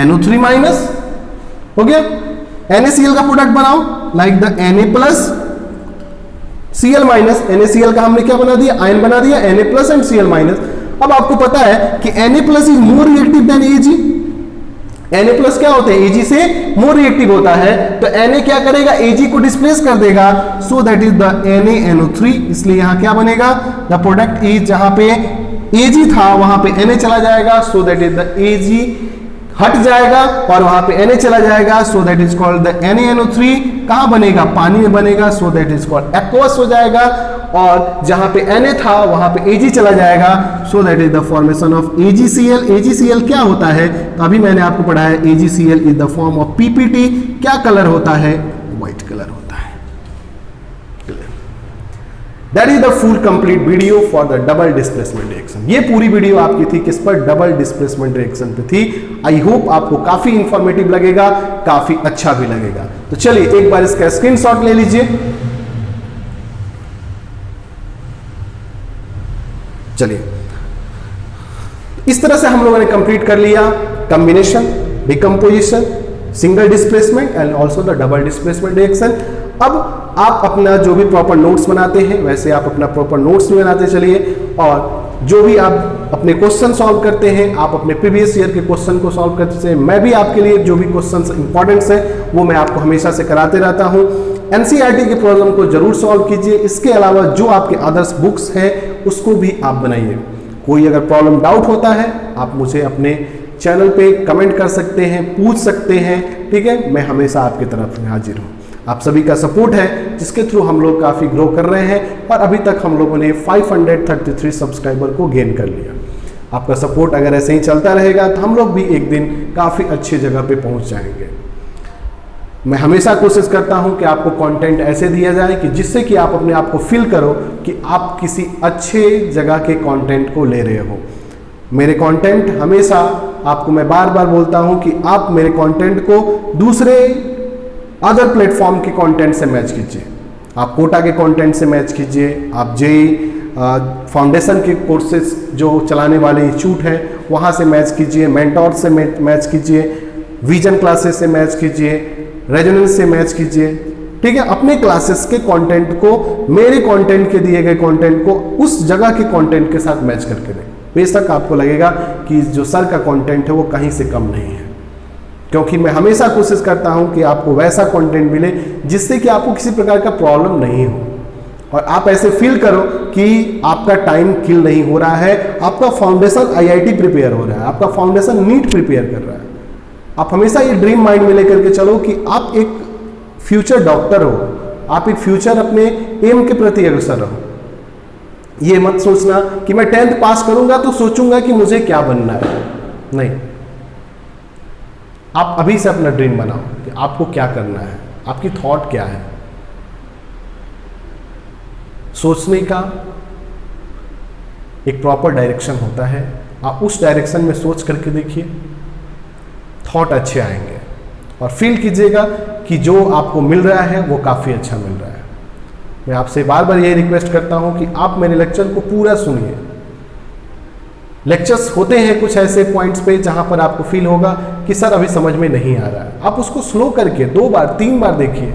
NO3 minus. हो गया. NaCl का प्रोडक्ट बनाओ like the Na plus Cl minus. NaCl का हमने क्या बना दिया? आयन बना दिया. Na plus and Cl minus. अब आपको पता है कि Na plus is more reactive than Ag. Na plus क्या होता है? Ag से मोर रिएक्टिव होता है. तो Na क्या करेगा? Ag को डिस्प्लेस कर देगा. सो दैट इज द NaNO3. इसलिए यहां क्या बनेगा? द प्रोडक्ट इज जहां पे Ag था वहां पे Na चला जाएगा. सो दैट इज द Ag हट जाएगा और वहां पे Na चला जाएगा. सो that is called the NaNO3. कहां बनेगा? पानी में बनेगा. सो दैट इज कॉल्ड एक्वस हो जाएगा. और जहां पे Na था वहां पे Ag चला जाएगा. सो that is the formation of AgCl. AgCl क्या होता है? तो अभी मैंने आपको पढ़ा है AgCl is the form of PPT. क्या कलर होता है? व्हाइट कलर होता है. That is the full complete video for the double displacement reaction. ये पूरी वीडियो आपकी थी किस पर? डबल डिस्प्लेसमेंट रिएक्शन पे थी. आई होप आपको काफी इंफॉर्मेटिव लगेगा, काफी अच्छा भी लगेगा. तो चलिए एक बार इसका स्क्रीनशॉट ले लीजिए. चलिए इस तरह से हम लोगों ने कंप्लीट कर लिया combination, decomposition, single displacement and also the double displacement reaction. अब आप अपना जो भी प्रॉपर नोट्स बनाते हैं वैसे आप अपना प्रॉपर नोट्स भी बनाते चलिए. और जो भी आप अपने क्वेश्चन सॉल्व करते हैं आप अपने प्रीवियस ईयर के क्वेश्चन को सॉल्व करते हैं. मैं भी आपके लिए जो भी क्वेश्चन इंपॉर्टेंट्स हैं वो मैं आपको हमेशा से कराते रहता हूँ. एनसीईआरटी के प्रॉब्लम को जरूर सॉल्व कीजिए. इसके अलावा जो आपके अदर्स बुक्स हैं उसको भी आप बनाइए. कोई अगर प्रॉब्लम डाउट होता है आप मुझे अपने चैनल पे कमेंट कर सकते हैं, पूछ सकते हैं. ठीक है, मैं हमेशा आपकी तरफ हाजिर हूँ. आप सभी का सपोर्ट है जिसके थ्रू हम लोग काफ़ी ग्रो कर रहे हैं और अभी तक हम लोगों ने 533 सब्सक्राइबर को गेन कर लिया. आपका सपोर्ट अगर ऐसे ही चलता रहेगा तो हम लोग भी एक दिन काफ़ी अच्छी जगह पे पहुंच जाएंगे. मैं हमेशा कोशिश करता हूं कि आपको कंटेंट ऐसे दिया जाए कि जिससे कि आप अपने आप को फील करो कि आप किसी अच्छे जगह के कंटेंट को ले रहे हो. मेरे कंटेंट हमेशा आपको मैं बार बार बोलता हूं कि आप मेरे कंटेंट को दूसरे अदर प्लेटफॉर्म के कंटेंट से मैच कीजिए. आप कोटा के कंटेंट से मैच कीजिए. आप जेई फाउंडेशन के कोर्सेज जो चलाने वाले इंस्टीट्यूट हैं वहाँ से मैच कीजिए. मेंटोर से मैच कीजिए. विजन क्लासेस से मैच कीजिए. रेजोनेंस से मैच कीजिए. ठीक है, अपने क्लासेस के कंटेंट को मेरे कंटेंट के दिए गए कंटेंट को उस जगह के कंटेंट के साथ मैच करके दें. बेशक आपको लगेगा कि जो सर का कंटेंट है वो कहीं से कम नहीं है. क्योंकि मैं हमेशा कोशिश करता हूं कि आपको वैसा कंटेंट मिले जिससे कि आपको किसी प्रकार का प्रॉब्लम नहीं हो और आप ऐसे फील करो कि आपका टाइम किल नहीं हो रहा है, आपका फाउंडेशन आईआईटी प्रिपेयर हो रहा है, आपका फाउंडेशन नीट प्रिपेयर कर रहा है। आप हमेशा ये ड्रीम माइंड में लेकर के चलो कि आप एक फ्यूचर डॉक्टर हो, आप एक फ्यूचर अपने एम के प्रति अग्रसर रहो। ये मत सोचना कि मैं 10th पास करूंगा तो सोचूंगा कि मुझे क्या बनना है, नहीं। आप अभी से अपना ड्रीम बनाओ कि आपको क्या करना है, आपकी थॉट क्या है। सोचने का एक प्रॉपर डायरेक्शन होता है, आप उस डायरेक्शन में सोच करके देखिए, थॉट अच्छे आएंगे और फील कीजिएगा कि जो आपको मिल रहा है वो काफ़ी अच्छा मिल रहा है। मैं आपसे बार बार यही रिक्वेस्ट करता हूं कि आप मेरे लेक्चर को पूरा सुनिए। लेक्चर्स होते हैं कुछ ऐसे पॉइंट्स पे जहां पर आपको फील होगा कि सर अभी समझ में नहीं आ रहा है, आप उसको स्लो करके 2 बार 3 बार देखिए।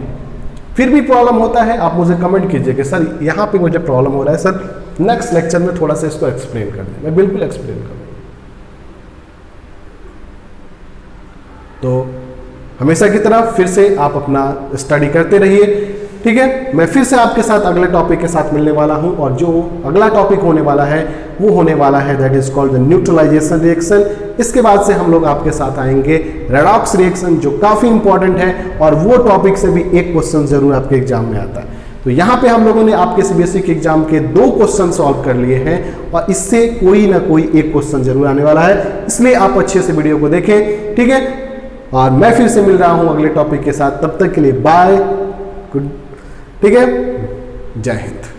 फिर भी प्रॉब्लम होता है आप मुझे कमेंट कीजिए कि सर यहाँ पे मुझे प्रॉब्लम हो रहा है, सर नेक्स्ट लेक्चर में थोड़ा सा इसको एक्सप्लेन कर दें। मैं बिल्कुल एक्सप्लेन करूँगा। तो हमेशा की तरह फिर से आप अपना स्टडी करते रहिए, ठीक है। मैं फिर से आपके साथ अगले टॉपिक के साथ मिलने वाला हूं और जो अगला टॉपिक होने वाला है वो होने वाला है that is called the neutralisation reaction. इसके बाद से हम लोग आपके साथ आएंगे रेडॉक्स रिएक्शन, जो काफ़ी इंपॉर्टेंट है और वो टॉपिक से भी एक क्वेश्चन जरूर आपके एग्जाम में आता है। तो यहाँ पे हम लोगों ने आपके सीबीएसई के एग्जाम के 2 क्वेश्चन सॉल्व कर लिए हैं और इससे कोई ना कोई एक क्वेश्चन जरूर आने वाला है, इसलिए आप अच्छे से वीडियो को देखें, ठीक है। और मैं फिर से मिल रहा हूं अगले टॉपिक के साथ, तब तक के लिए बाय, गुड, ठीक है, जय हिंद।